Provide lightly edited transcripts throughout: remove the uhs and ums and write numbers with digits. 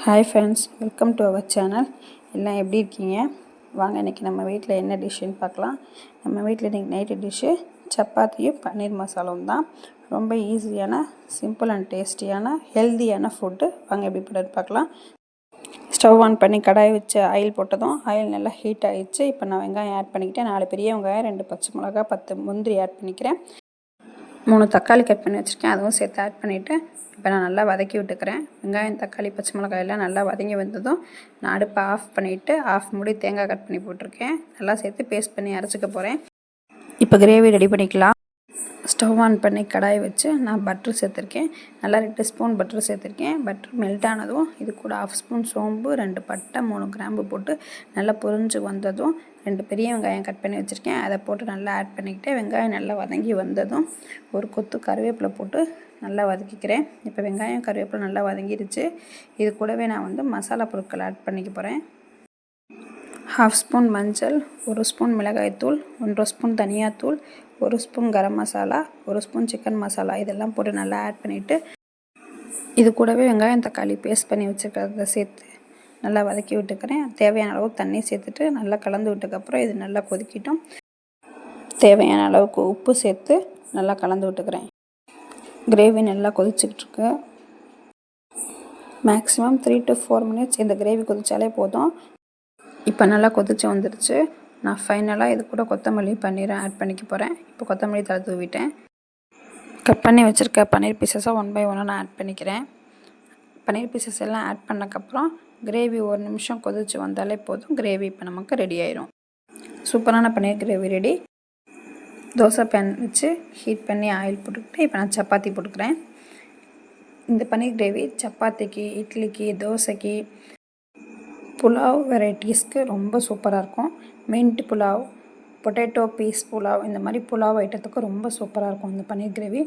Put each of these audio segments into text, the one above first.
Hi friends, welcome to our channel. எல்லாம் எப்படி இருக்கீங்க? வாங்க இன்னைக்கு நம்ம வீட்டில் என்ன டிஷ்ஷுன்னு பார்க்கலாம். நம்ம வீட்டில் இன்னைக்கு நைட்டு டிஷ்ஷு சப்பாத்தியும் பன்னீர் மசாலாவும் தான். ரொம்ப ஈஸியான, சிம்பிள் அண்ட் டேஸ்டியான, ஹெல்தியான ஃபுட்டு. வாங்க எப்படி போட்டு பார்க்கலாம். ஸ்டவ் ஆன் பண்ணி கடாய் வச்சு ஆயில் போட்டதும் ஆயில் நல்லா ஹீட் ஆகிடுச்சு. இப்போ நான் வெங்காயம் ஆட் பண்ணிக்கிட்டேன். 4 பெரிய வெங்காயம், 2 பச்சை மிளகா, 10 முந்திரி ஆட் பண்ணிக்கிறேன். 3 தக்காளி கட் பண்ணி வச்சுருக்கேன், அதுவும் சேர்த்து ஆட் பண்ணிவிட்டு இப்போ நான் நல்லா வதக்கி விட்டுக்கிறேன். வெங்காயம், தக்காளி, பச்சை மிளகாயெல்லாம் நல்லா வதங்கி வந்ததும் நான் அடுப்பை ஆஃப் பண்ணிவிட்டு ஆஃப் மூடி தேங்காய் கட் பண்ணி போட்டிருக்கேன். நல்லா சேர்த்து பேஸ்ட் பண்ணி அரைச்சிக்க போகிறேன். இப்போ கிரேவி ரெடி பண்ணிக்கலாம். ஸ்டவ் ஆன் பண்ணி கடாய் வச்சு நான் பட்டர் சேர்த்துருக்கேன். நல்லா 2 ஸ்பூன் பட்டர் சேர்த்துருக்கேன். பட்டர் மெல்ட் ஆனதும் இது கூட 1/2 ஸ்பூன் சோம்பு, 2 பட்டை, 3 கிராம்பு போட்டு நல்லா பொரிஞ்சு வந்ததும் 2 பெரிய வெங்காயம் கட் பண்ணி வச்சுருக்கேன், அதை போட்டு நல்லா ஆட் பண்ணிக்கிட்டு வெங்காயம் நல்லா வதங்கி வந்ததும் ஒரு கொத்து கருவேப்பிலை போட்டு நல்லா வதக்கிக்கிறேன். இப்போ வெங்காயம் கருவேப்பிலை நல்லா வதங்கிடுச்சு. இது கூடவே நான் மசாலா பொருட்கள் ஆட் பண்ணிக்க போகிறேன். 1/2 ஸ்பூன் மஞ்சள், 1 ஸ்பூன் மிளகாய்த்தூள், 1 ஸ்பூன் தனியாத்தூள், 1 spoon garam masala, 1 spoon chicken masala இதெல்லாம் போட்டு நல்லா ஆட் பண்ணிவிட்டு இது கூடவே வெங்காயம் தக்காளி பேஸ்ட் பண்ணி வச்சுருக்கிறத சேர்த்து நல்லா வதக்கி விட்டுக்கிறேன். தேவையான அளவு தண்ணி சேர்த்துட்டு நல்லா கலந்து விட்டதுக்கப்புறம் இது நல்லா கொதிக்கிட்டும். தேவையான அளவுக்கு உப்பு சேர்த்து நல்லா கலந்து விட்டுக்கிறேன். கிரேவி நல்லா கொதிச்சுக்கிட்டுருக்கு. மேக்ஸிமம் 3 to 4 மினிட்ஸ் இந்த கிரேவி கொதித்தாலே போதும். இப்போ நல்லா கொதிச்சு வந்துடுச்சு. நான் ஃபைனலாக இது கூட கொத்தமல்லி பன்னீரை ஆட் பண்ணிக்க போகிறேன். இப்போ கொத்தமல்லி தலை தூவிட்டேன். கட் பண்ணி வச்சுருக்க பன்னீர் பீசஸை 1 by 1 நான் ஆட் பண்ணிக்கிறேன். பன்னீர் பீசஸ் எல்லாம் ஆட் பண்ணக்கப்புறம் கிரேவி 1 நிமிஷம் கொதிச்சு வந்தாலே போதும். கிரேவி இப்போ நமக்கு ரெடி ஆயிரும். சூப்பரான பன்னீர் கிரேவி ரெடி. தோசை பேன் வச்சு ஹீட் பண்ணி ஆயில் போட்டுக்கிட்டு இப்போ நான் சப்பாத்தி போட்டுக்கிறேன். இந்த பன்னீர் கிரேவி சப்பாத்திக்கு, இட்லிக்கு, தோசைக்கு, புலாவ் வெரைட்டிஸ்க்கு ரொம்ப சூப்பராக இருக்கும். Mint pulao, potato peas pulao, இந்த மாதிரி புலாவ் ஐட்டத்துக்கு ரொம்ப சூப்பராக இருக்கும் இந்த பன்னீர் கிரேவி.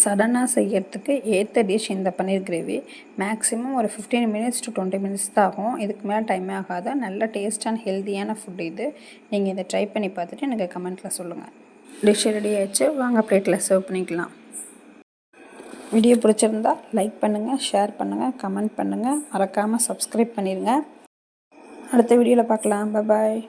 சடனாக செய்யறதுக்கு ஏற்ற டிஷ் இந்த பன்னீர் கிரேவி. மேக்ஸிமம் ஒரு 15 மினிட்ஸ் to 20 மினிட்ஸ் தான் ஆகும். இதுக்கு மேலே டைமே ஆகாத நல்ல டேஸ்ட் அண்ட் ஹெல்த்தியான ஃபுட் இது. நீங்கள் இதை ட்ரை பண்ணி பார்த்துட்டு எனக்கு கமெண்ட்டில் சொல்லுங்கள். டிஷ் ரெடி ஆகிடுச்சு. வாங்க பிளேட்டில் சர்வ் பண்ணிக்கலாம். வீடியோ பிடிச்சிருந்தா லைக் பண்ணுங்கள், ஷேர் பண்ணுங்கள், கமெண்ட் பண்ணுங்கள், மறக்காமல் சப்ஸ்கிரைப் பண்ணிடுங்க. அடுத்த வீடியோவில் பார்க்கலாம். பாய்.